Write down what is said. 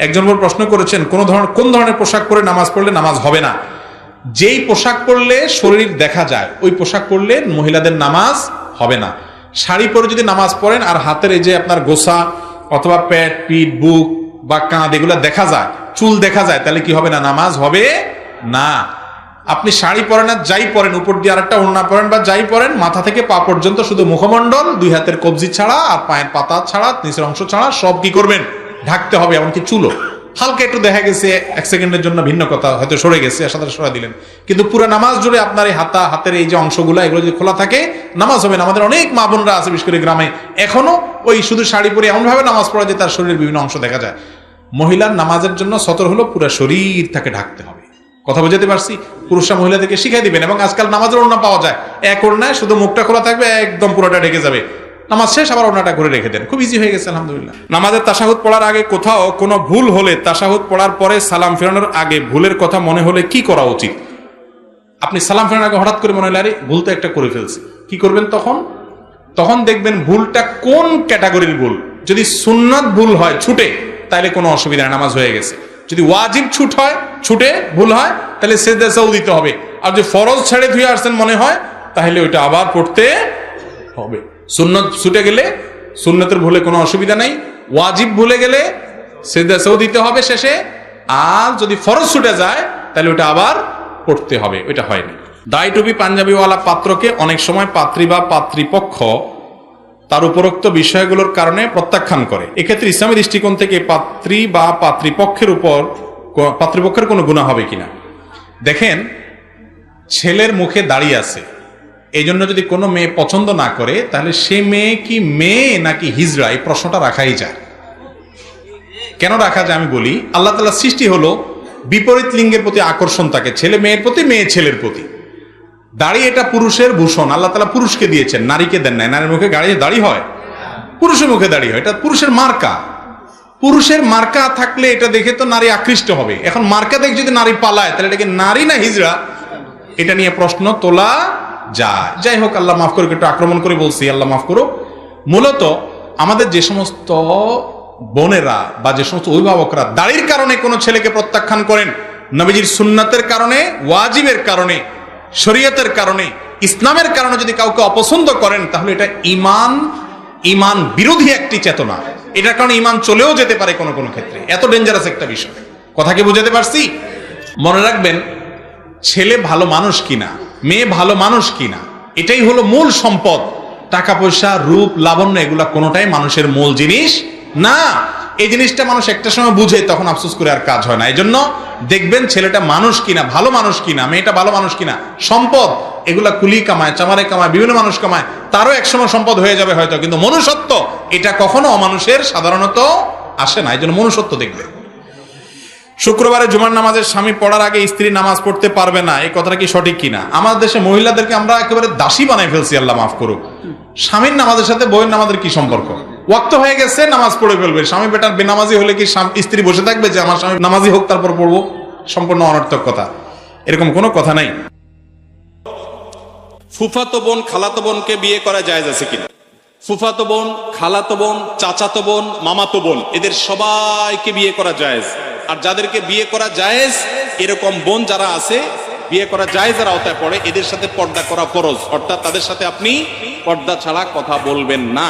একজন প্রশ্ন করেছেন কোন ধরনের পোশাক পরে নামাজ পড়লে নামাজ হবে না। যেই পোশাক পরলে শরীর দেখা যায় ওই পোশাক পরলে মহিলাদের নামাজ হবে না। শাড়ি পরে যদি নামাজ পড়েন আর হাতের এই যে আপনার গোসা অথবা পেট পিঠ বুক বা কাঁধ এগুলো দেখা যায়, চুল দেখা যায়, তাহলে কি হবে না? নামাজ হবে না। আপনি শাড়ি পরেন আর যাই পরেন, উপর দিয়ে আরেকটা ওড়না পরেন বা যাই পরেন, মাথা থেকে পা পর্যন্ত শুধু মুখমণ্ডল, দুই হাতের কবজি ছাড়া আর পায়ের পাতা ছাড়া নিচের অংশ ছাড়া সব কি করবেন? ঢাকতে হবে। এমনকি চুলও হালকা একটু দেখা গেছে এক সেকেন্ডের জন্য ভিন্ন কথা, হয়তো সরে গেছে, সাথে সরা দিলেন, কিন্তু পুরো নামাজ জুড়ে আপনার এই হাতের এই যে অংশগুলো এগুলো যদি খোলা থাকে নামাজ হবে না। আমাদের অনেক মা বোনরা আছে বিশেষ করে গ্রামে এখনো ওই শুধু শাড়ি পরে এমন ভাবে নামাজ পড়া যে তার শরীরের বিভিন্ন অংশ দেখা যায়। মহিলার নামাজের জন্য সতর হলো পুরো শরীর তাকে ঢাকতে হবে। কথা বুঝাতে পারছি? পুরুষরা মহিলাদেরকে শিখাই দিবেন। এবং আজকাল নামাজের ওড়না পাওয়া যায়, এক ওড়নায় শুধু মুখটা খোলা থাকবে, একদম পুরোটা ঢেকে যাবে, নামাজ শেষ আবার ওড়নাটা করে রেখে দেন, খুব ইজি হয়ে গেছে আলহামদুলিল্লাহ। নামাজের তাশাহুদ পড়ার আগে কোথাও কোনো ভুল হলে তাশাহুদ পড়ার পরে সালাম ফেরানোর আগে ভুলের কথা মনে হলে কি করা উচিত? আপনি সালাম ফেরানোর আগে হঠাৎ করে মনে হলে আরে ভুল তো একটা করে ফেলছি, কি করবেন তখন দেখবেন ভুলটা কোন ক্যাটাগরির ভুল। যদি সুন্নাত ভুল হয় ছুটে, তাহলে কোনো অসুবিধা নেই, নামাজ হয়ে গেছে। যদি ওয়াজিব ছুটে ভুল হয়, তাহলে সেজদা সাহু দিতে হবে। আর যদি ফরজ ছেড়ে ধুয়ে আসছেন মনে হয়, তাহলে ওইটা আবার পড়তে হবে। সুন্নত ছুটে গেলে সুন্নতের ভুলে কোনো অসুবিধা নেই, ওয়াজিব ভুলে গেলে সেজদা সাহু দিতে হবে শেষে। আর যদি ফরজ ছুটে যায় তাহলে ওইটা আবার পড়তে হবে, ওইটা হয়নি। দাড়ি টুপি পাঞ্জাবিওয়ালা পাত্রকে অনেক সময় পাত্রী বা পাত্রীপক্ষ তার উপরোক্ত বিষয়গুলোর কারণে প্রত্যাখ্যান করে। এক্ষেত্রে ইসলামী দৃষ্টিকোণ থেকে পাত্রী বা পাত্রীপক্ষের কোনো গুনাহ হবে কিনা? দেখেন, ছেলের মুখে দাঁড়িয়ে আছে, এই জন্য যদি কোনো মেয়ে পছন্দ না করে, তাহলে সে মেয়ে কি মেয়ে নাকি হিজড়া, এই প্রশ্নটা রাখাই যায়। কেন রাখা যায় আমি বলি। আল্লাহ তাআলার সৃষ্টি হলো বিপরীত লিঙ্গের প্রতি আকর্ষণ থাকে, ছেলে মেয়ের প্রতি, মেয়ে ছেলের প্রতি। দাড়ি এটা পুরুষের ভূষণ, আল্লাহ তাআলা পুরুষকে দিয়েছেন, নারীকে দেন নাই। নারীর মুখে দাড়ি হয়, পুরুষের মুখে দাড়ি হয়, এটা পুরুষের মার্কা। পুরুষের মার্কা থাকলে এটা দেখে তো নারী আকৃষ্ট হবে। এখন মার্কা দেখে যদি নারী পালায়, তাহলে এটাকে নারী না হিজড়া, এটা নিয়ে প্রশ্ন তোলা যায়। যাই হোক, আল্লাহ মাফ করুক, একটু আক্রমণ করে বলছি, আল্লাহ মাফ করুক। মূলত আমাদের যে সমস্ত বোনেরা বা যে সমস্ত অভিভাবকরা দাড়ির কারণে কোনো ছেলেকে প্রত্যাখ্যান করেন, নবীজির সুন্নাতের কারণে, ওয়াজিবের কারণে, শরীয়তের কারণে, ইসলামের কারণে যদি কাউকে অপছন্দ করেন, তাহলে এটা ইমান বিরোধী একটি চেতনা। এটার কারণে ইমান চলেও যেতে পারে কোনো কোনো ক্ষেত্রে। এত ডেঞ্জারাস একটা বিষয়। কথা কি বুঝাতে পারছি? মনে রাখবেন, ছেলে ভালো মানুষ কিনা, মেয়ে ভালো মানুষ কিনা, এটাই হলো মূল সম্পদ। টাকা পয়সা, রূপ, লাবণ্য এগুলা কোনোটাই মানুষের মূল জিনিস না। এই জিনিসটা মানুষ একটা সময় বুঝে, তখন আফসোস করে আর কাজ হয় না। এই জন্য দেখবেন ছেলেটা মানুষ কিনা, ভালো মানুষ কিনা, মেয়েটা ভালো মানুষ কিনা। সম্পদ এগুলা কুলি কামায়, চামারে কামায়, বিভিন্ন মানুষ কামায়, তারও একসময় সম্পদ হয়ে যাবে হয়তো, কিন্তু মনুষ্যত্ব এটা কখনো অমানুষের সাধারণত আসে না। এই জন্য মনুষ্যত্ব দেখবে। শুক্রবারে জুমার নামাজের স্বামী পড়ার আগে স্ত্রী নামাজ পড়তে পারবে না, এই কথাটা কি সঠিক কিনা? আমাদের দেশে মহিলাদেরকে আমরা একেবারে দাসী বানাই ফেলছি, আল্লাহ মাফ করুক। স্বামীর নামাজের সাথে বউয়ের নামাজের কি সম্পর্ক? ওয়াক্ত হয়ে গেছে, নামাজ পড়ে ফেলবে। স্বামী বেটার বেনামাজি হলে কি স্ত্রী বসে থাকবে যে আমার স্বামী নামাজি হোক তারপর পড়বো? সম্পূর্ণ অনর্থক কথা, এরকম কোনো কথা নাই। ফুফাতো বোন খালাতো বোনকে বিয়ে করা জায়েজ আছে কিনা? ফুফাতো বোন, খালাতো বোন, চাচাতো বোন, মামাতো বোন, এদের সবাইকে বিয়ে করা জায়েজ। আর যাদেরকে বিয়ে করা জায়েজ, এরকম বোন যারা আছে, বিয়ে করা জায়েজের আওতায় পড়ে, এদের সাথে পর্দা করা ফরজ, অর্থাৎ তাদের সাথে আপনি পর্দা ছাড়া কথা বলবেন না।